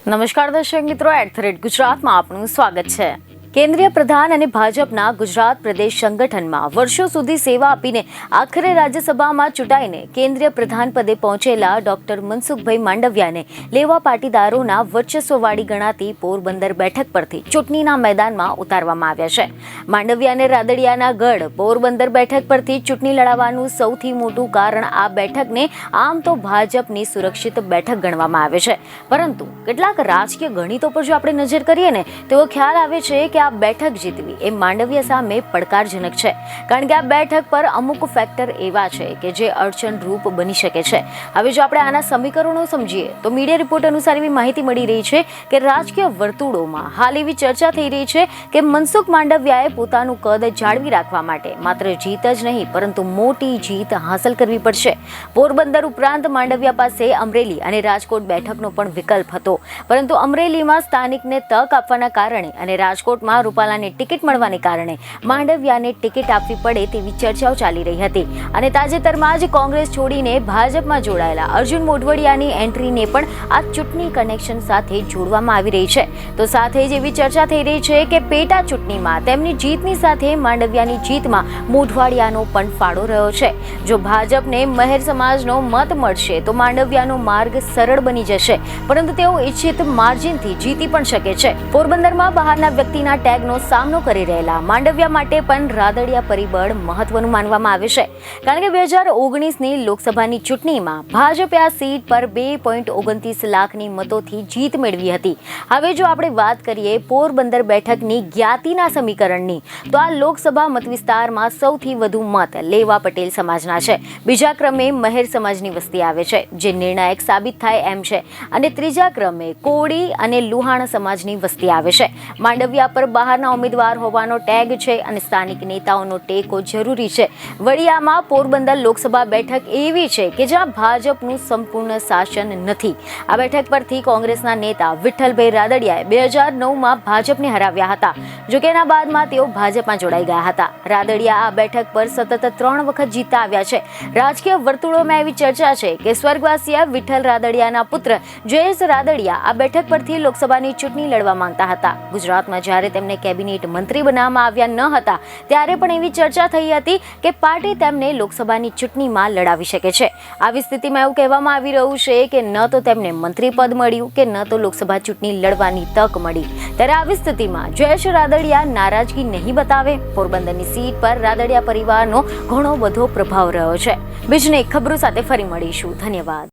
નમસ્કાર દર્શક મિત્રો, @ગુજરાતમાં આપનું સ્વાગત છે। કેન્દ્રીય પ્રધાન અને ભાજપના ગુજરાત પ્રદેશ સંગઠનમાં વર્ષો સુધી સેવા આપીને આખરે રાજ્યસભામાં ચૂંટાઈને કેન્દ્રીય પ્રધાન પદે પહોંચેલા ડોક્ટર મનસુખભાઈ માંડવિયાને લેવા પાટીદારોના વર્ચસ્વવાળી ગણાતી પોરબંદર બેઠક પરથી ચૂંટણીના મેદાનમાં ઉતારવામાં આવ્યા છે। માંડવિયાને રાદડિયાના ગઢ પોરબંદર બેઠક પરથી ચૂંટણી લડાવવાનું સૌથી મોટું કારણ આ બેઠકને આમ તો ભાજપની સુરક્ષિત બેઠક ગણવામાં આવે છે, પરંતુ કેટલાક રાજકીય ગણિતો પર જો આપણે નજર કરીએ ને તો ખ્યાલ આવે છે કે આ બેઠક જીતવી એ માંડવિયા સામે પડકારજનક છે, કારણ કે આ બેઠક પર અમુક ફેક્ટર એવા છે કે જે અડચણરૂપ બની શકે છે। હવે જો આપણે આના સમીકરણો સમજીએ તો મીડિયા રિપોર્ટ અનુસાર એવી માહિતી મળી રહી છે કે રાજકીય વર્તુળોમાં હાલ એવી ચર્ચા થઈ રહી છે કે મનસુખ માંડવિયાએ પોતાનું કદ જાળવી રાખવા માટે માત્ર જીત જ નહીં પરંતુ મોટી જીત હાંસલ કરવી પડશે। પોરબંદર ઉપરાંત માંડવિયા પાસે અમરેલી અને રાજકોટ બેઠકનો પણ વિકલ્પ હતો, પરંતુ અમરેલીમાં સ્થાનિકને તક આપવાના કારણે અને રાજકોટમાં રૂપાલાને ટિકિટ મળવાને કારણે માંડવિયાને ટિકિટ આપવી પડે તેવી ચર્ચાઓ ચાલી રહી હતી અને તાજેતરમાં જ કોંગ્રેસ છોડીને ભાજપમાં જોડાયેલા અર્જુન મોઢવાડિયાની એન્ટ્રીને પણ આ ચૂંટણી કનેક્શન સાથે જોડવામાં આવી રહી છે। તો સાથે જ એવી ચર્ચા થઈ રહી છે કે પેટા ચૂંટણીમાં તેમની જીતની સાથે માંડવિયાની જીતમાં મોઢવાડિયાનો પણ ફાળો રહ્યો છે। જો ભાજપને મહેર સમાજનો મત મળશે તો માંડવિયાનો માર્ગ સરળ બની જશે, પરંતુ તેઓ ઇચ્છિત માર્જિનથી જીતી પણ શકે છે। પોરબંદરમાં બહારના વ્યક્તિના ટેગનો સામનો કરી રહેલા માંડવિયા માટે પણ રાદડિયા પરિબળ મહત્વનું માનવામાં આવે છે, કારણ કે 2019ની લોકસભાની ચૂંટણીમાં ભાજપે આ સીટ પર 2.29 લાખની મતોથી જીત મેળવી હતી। હવે જો આપણે વાત કરીએ પોરબંદર બેઠકની જ્ઞાતિના સમીકરણની, તો આ લોકસભા મતવિસ્તારમાં સૌથી વધુ મત લેવા પટેલ સમાજના છે, બીજા ક્રમે મહેર સમાજની વસ્તી આવે છે જે નિર્ણાયક સાબિત થાય એમ છે, અને ત્રીજા ક્રમે કોળી અને લુહાણા સમાજની વસ્તી આવે છે। માંડવિયા પર બહારના ઉમેદવાર હોવાનો ટેગ છે અને સ્થાનિક નેતાઓનો ટેકો જરૂરી છે। વડિયામાં પોરબંદર લોકસભા બેઠક એવી છે કે જ્યાં ભાજપનું સંપૂર્ણ શાસન નથી। આ બેઠક પરથી કોંગ્રેસના નેતા વિઠ્ઠલભાઈ રાદડિયાએ 2009માં ભાજપને હરાવ્યા હતા, જો કે એના બાદમાં તેઓ ભાજપમાં જોડાઈ ગયા હતા। રાદડિયા આ બેઠક પર સતત 3 વખત જીતતા આવ્યા છે। રાજકીય વર્તુળોમાં એવી ચર્ચા છે કે સ્વર્ગવાસીયા વિઠ્ઠલ રાદડિયાના પુત્ર જયેશ રાદડિયા આ બેઠક પરથી લોકસભાની ચૂંટણી લડવા માંગતા હતા। ગુજરાતમાં જ્યારે તેમને કેબિનેટ મંત્રી બનાવવામાં આવ્યા ન હતા ત્યારે પણ એવી ચર્ચા થઈ હતી કે પાર્ટી તેમને લોકસભાની ચૂંટણીમાં લડાવી શકે છે। આવી સ્થિતિમાં એવું કહેવામાં આવી રહ્યું છે કે ન તો તેમને મંત્રી પદ મળ્યું કે ન તો લોકસભા ચૂંટણી લડવાની તક મળી। ત્યારે આવી સ્થિતિમાં જયેશ રાદડિયા નારાજગી નહીં બતાવે। પોરબંદરની સીટ પર રાદડિયા પરિવારનો ઘણો બધો પ્રભાવ રહ્યો છે। બીજને ખબરો સાથે ફરી મળીશું। ધન્યવાદ।